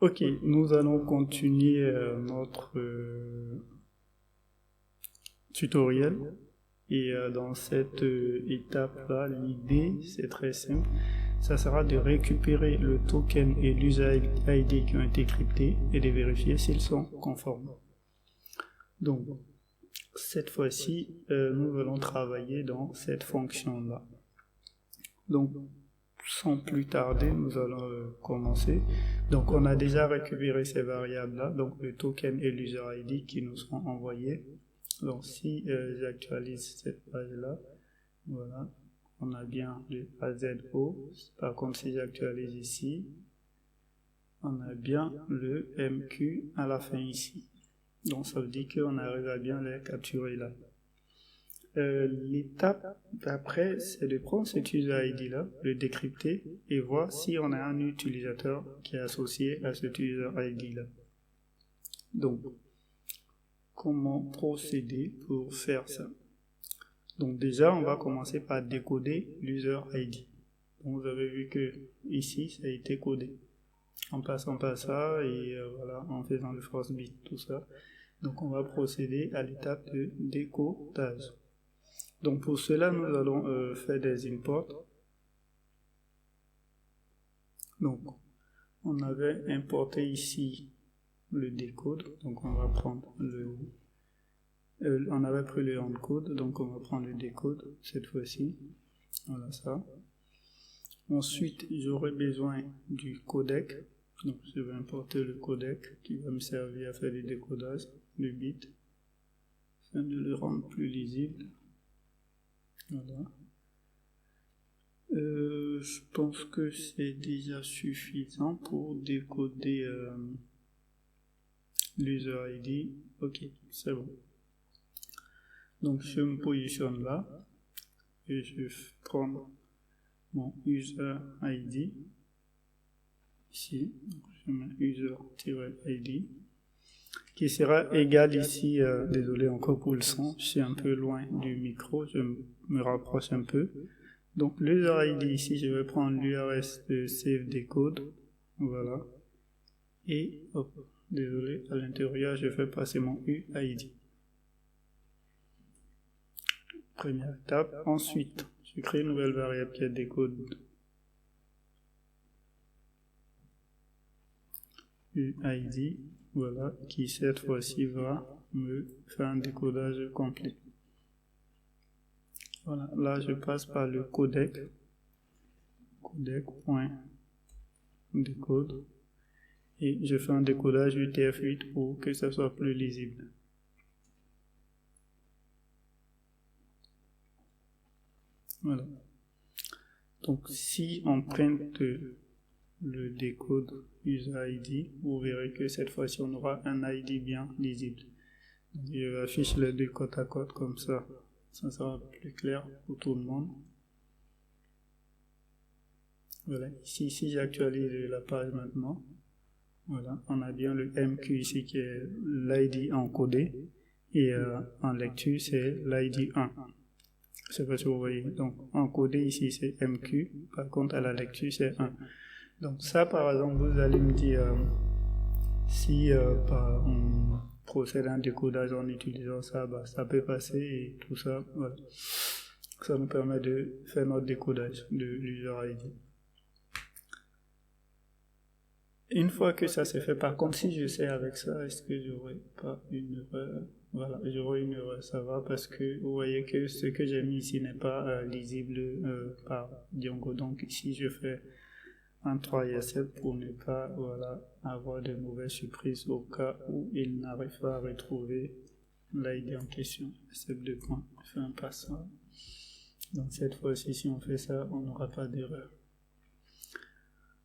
Ok, nous allons continuer notre tutoriel. Et dans cette étape-là, l'idée, c'est très simple. Ça sera de récupérer le token et l'user ID qui ont été cryptés et de vérifier s'ils sont conformes. Donc, cette fois-ci, nous allons travailler dans cette fonction-là. Donc, sans plus tarder, nous allons commencer. Donc, on a déjà récupéré ces variables-là, donc le token et l'user ID qui nous sont envoyés. Donc, si j'actualise cette page-là, voilà, on a bien le AZO. Par contre, si j'actualise ici, on a bien le MQ à la fin ici. Donc, ça veut dire qu'on arrive à bien les capturer là. L'étape d'après, c'est de prendre cet user ID là, le décrypter et voir si on a un utilisateur qui est associé à cet user ID là. Donc, comment procéder pour faire ça? Donc déjà, on va commencer par décoder l'user ID. Donc, vous avez vu que ici, ça a été codé. En passant par ça et voilà, en faisant le force bit, tout ça. Donc, on va procéder à l'étape de décodage. Donc pour cela, nous allons faire des imports. Donc on avait importé ici le decode, donc on va prendre on avait pris le encode, donc on va prendre le decode cette fois-ci. Voilà ça. Ensuite, j'aurai besoin du codec. Donc je vais importer le codec qui va me servir à faire le décodage du bit afin de le rendre plus lisible. Voilà. Je pense que c'est déjà suffisant pour décoder l'user ID. Ok, c'est bon. Donc je me positionne là et je prends mon user ID ici. Je mets user-id qui sera égal ici. Désolé encore pour le son, je suis un peu loin du micro, je me rapproche un peu. Donc l'user ID ici, je vais prendre l'URS de save decode, voilà, et hop, désolé, à l'intérieur je fais passer mon UID. Première étape. Ensuite, je crée une nouvelle variable qui est decode UID, voilà, qui cette fois-ci va me faire un décodage complet. Voilà, là je passe par le codec.decode et je fais un décodage UTF-8 pour que ça soit plus lisible. Voilà. Donc si on printe le décode user ID, vous verrez que cette fois-ci on aura un ID bien lisible. Donc, je affiche les deux côte à côte comme ça. Ça sera plus clair pour tout le monde. Voilà, ici si j'actualise la page maintenant, voilà, on a bien le MQ ici qui est l'ID encodé et en lecture c'est l'ID 1. Je sais pas si vous voyez. Donc encodé ici c'est MQ, par contre à la lecture c'est 1. Donc ça par exemple vous allez me dire si on procède à un décodage en utilisant ça, bah, ça peut passer et tout ça, voilà. Ça nous permet de faire notre décodage de l'user ID. Une fois que ça s'est fait, par contre, si je sais avec ça, est-ce que j'aurai pas une erreur? Voilà, j'aurai une erreur, ça va, parce que vous voyez que ce que j'ai mis ici n'est pas lisible par Django. Donc ici, je fais un 3ISL pour ne pas avoir de mauvaises surprises au cas où il n'arrive pas à retrouver l'ID en question. C'est 2 points, je fais un passage. Donc cette fois-ci, si on fait ça, on n'aura pas d'erreur.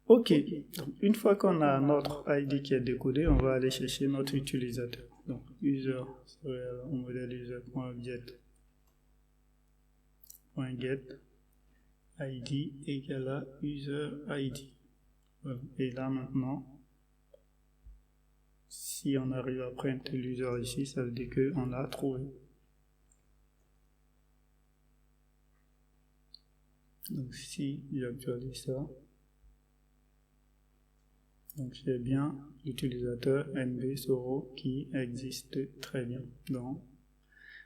Ok, donc une fois qu'on a notre ID qui est décodé, on va aller chercher notre utilisateur. Donc user, on modèle user.get ID égale à user ID. Voilà. Et là maintenant, si on arrive à prendre l'user ici, ça veut dire qu'on l'a trouvé. Donc si j'actualise ça, Donc j'ai bien l'utilisateur NB Soro qui existe très bien dans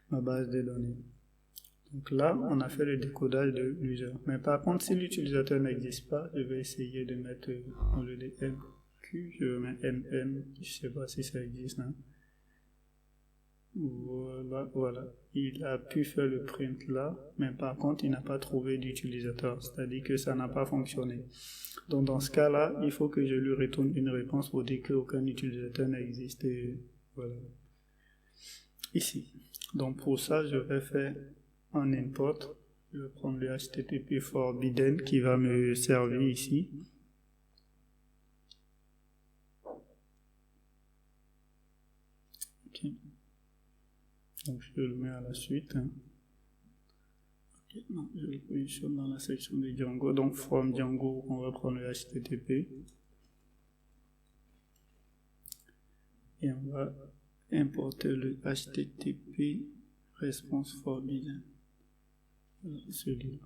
ma base de données. Donc là, on a fait le décodage de l'user. Mais par contre, si l'utilisateur n'existe pas, je vais essayer de mettre au lieu de MQ, je vais mettre MN, je ne sais pas si ça existe. Hein. Voilà. Il a pu faire le print là, mais par contre, il n'a pas trouvé d'utilisateur, c'est-à-dire que ça n'a pas fonctionné. Donc dans ce cas-là, il faut que je lui retourne une réponse pour dire qu'aucun utilisateur n'existe. Voilà. Ici. Donc pour ça, je vais faire un import. Je vais prendre le HTTP forbidden qui va me servir ici. Ok. Donc je le mets à la suite. Hein. Okay. Non, je le positionne dans la section de Django. Donc from Django, on va prendre le HTTP. Et on va importer le HTTP response forbidden. Celui-là.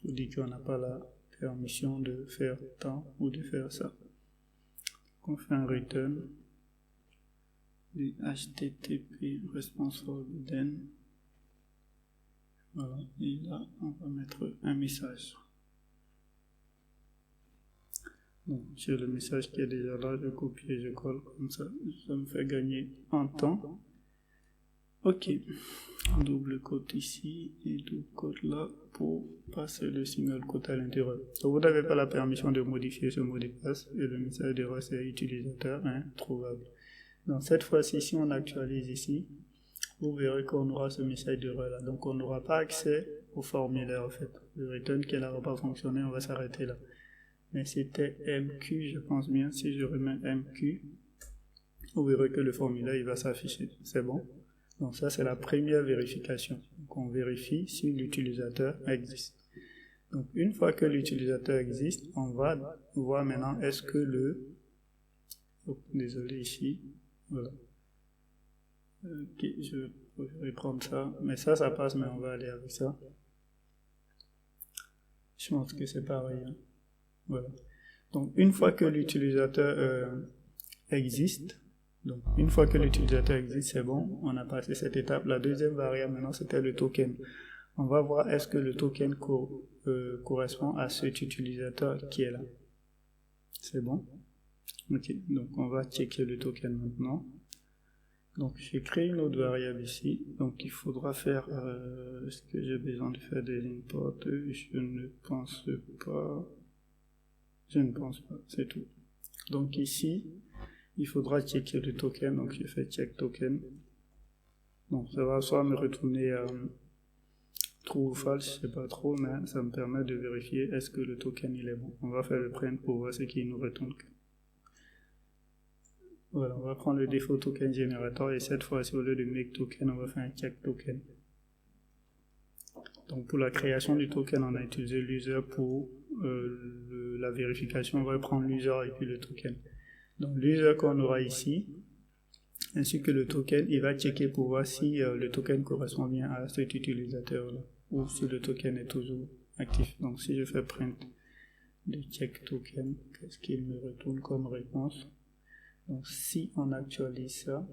Pour dire qu'on n'a pas la permission de faire tant ou de faire ça. Donc on fait un return du HTTP response forbidden. Voilà, et là on va mettre un message. Donc j'ai le message qui est déjà là, je copie et je colle comme ça me fait gagner en temps. Ok, double quote ici et double quote là pour passer le single quote à l'intérieur. Donc vous n'avez pas la permission de modifier ce mot de passe et le message d'erreur c'est utilisateur introuvable. Donc cette fois-ci, si on actualise ici, vous verrez qu'on aura ce message d'erreur là. Donc on n'aura pas accès au formulaire en fait. Le return qui n'aura pas fonctionné, on va s'arrêter là. Mais c'était MQ, je pense bien. Si je remets MQ, vous verrez que le formulaire il va s'afficher. C'est bon. Donc ça, c'est la première vérification. Donc on vérifie si l'utilisateur existe. Donc une fois que l'utilisateur existe, on va voir maintenant est-ce que le... Oh, désolé ici. Voilà. Ok, je vais prendre ça. Mais ça passe, mais on va aller avec ça. Je pense que c'est pareil. Hein. Voilà. Donc une fois que l'utilisateur existe, donc, une fois que l'utilisateur existe, c'est bon, on a passé cette étape. La deuxième variable, maintenant, c'était le token. On va voir est-ce que le token correspond à cet utilisateur qui est là. C'est bon? Ok, donc on va checker le token maintenant. Donc, j'ai créé une autre variable ici. Donc, il faudra faire... est-ce que j'ai besoin de faire des imports? Je ne pense pas. Je ne pense pas, c'est tout. Donc, ici... il faudra checker le token, donc je fais check token. Donc ça va soit me retourner true ou false, je sais pas trop, mais ça me permet de vérifier est-ce que le token il est bon. On va faire le print pour voir ce qu'il nous retourne. Voilà, on va prendre le défaut token generator et cette fois-ci au lieu de make token, on va faire un check token. Donc pour la création du token, on a utilisé l'user pour la vérification, on va prendre l'user et puis le token. Donc l'user qu'on aura ici, ainsi que le token, il va checker pour voir si le token correspond bien à cet utilisateur-là, ou si le token est toujours actif. Donc si je fais print de check token, qu'est-ce qu'il me retourne comme réponse? Donc si on actualise ça,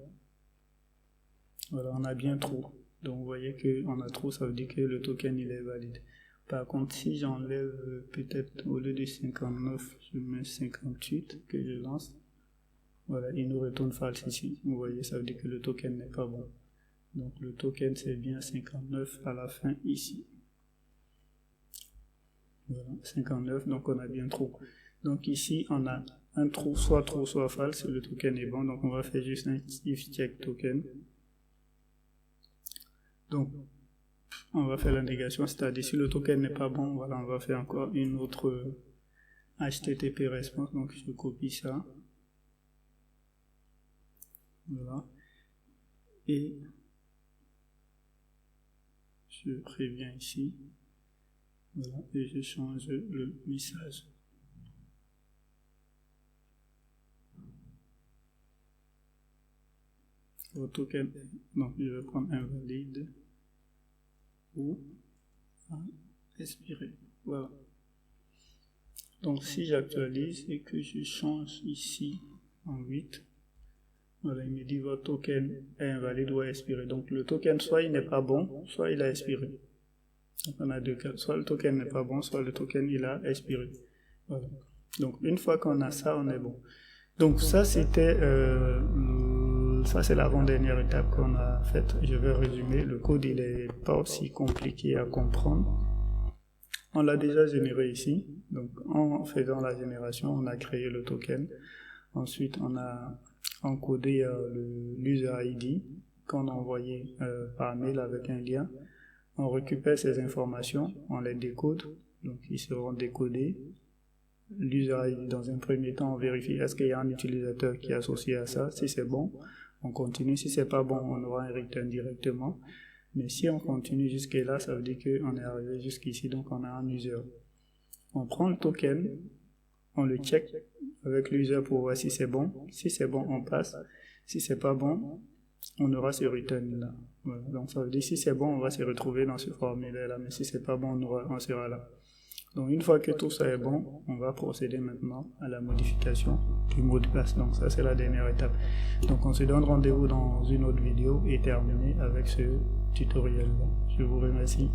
voilà, on a bien true. Donc vous voyez qu'on a true, ça veut dire que le token il est valide. Par contre, si j'enlève peut-être au lieu de 59, je mets 58 que je lance. Voilà, il nous retourne false ici. Vous voyez, ça veut dire que le token n'est pas bon. Donc le token c'est bien 59 à la fin ici. Voilà, 59, donc on a bien true. Donc ici on a un true, soit false, le token est bon. Donc on va faire juste un if check token. Donc on va faire la négation, c'est-à-dire si le token n'est pas bon, voilà, on va faire encore une autre HTTP response. Donc je copie ça. Voilà. Et je préviens ici. Voilà. Et je change le message. Au token, donc je vais prendre invalide ou à expirer. Voilà. Donc si j'actualise et que je change ici en 8, voilà, il me dit votre token est invalide ou a expiré. Donc le token, soit il n'est pas bon, soit il a expiré. Donc on a deux cas, soit le token n'est pas bon, soit le token il a expiré. Voilà. Donc une fois qu'on a ça, on est bon. Donc ça c'était, ça c'est l'avant-dernière étape qu'on a faite. Je vais résumer. Le code il est pas aussi compliqué à comprendre. On l'a déjà généré ici. Donc en faisant la génération, on a créé le token. Ensuite on a encodé l'user ID qu'on a envoyé par mail avec un lien. On récupère ces informations, on les décode, donc ils seront décodés. L'user ID, dans un premier temps, on vérifie est-ce qu'il y a un utilisateur qui est associé à ça. Si c'est bon, on continue. Si c'est pas bon, on aura un return directement. Mais si on continue jusque là, ça veut dire qu'on est arrivé jusqu'ici, donc on a un user. On prend le token, on le check avec l'user pour voir si c'est bon. Si c'est bon, on passe. Si c'est pas bon, on aura ce return là. Voilà. Donc ça veut dire si c'est bon, on va se retrouver dans ce formulaire là, mais si c'est pas bon, on sera là. Donc une fois que tout ça est bon, on va procéder maintenant à la modification du mot de passe. Donc ça c'est la dernière étape. Donc on se donne rendez-vous dans une autre vidéo et terminer avec ce tutoriel. Je vous remercie.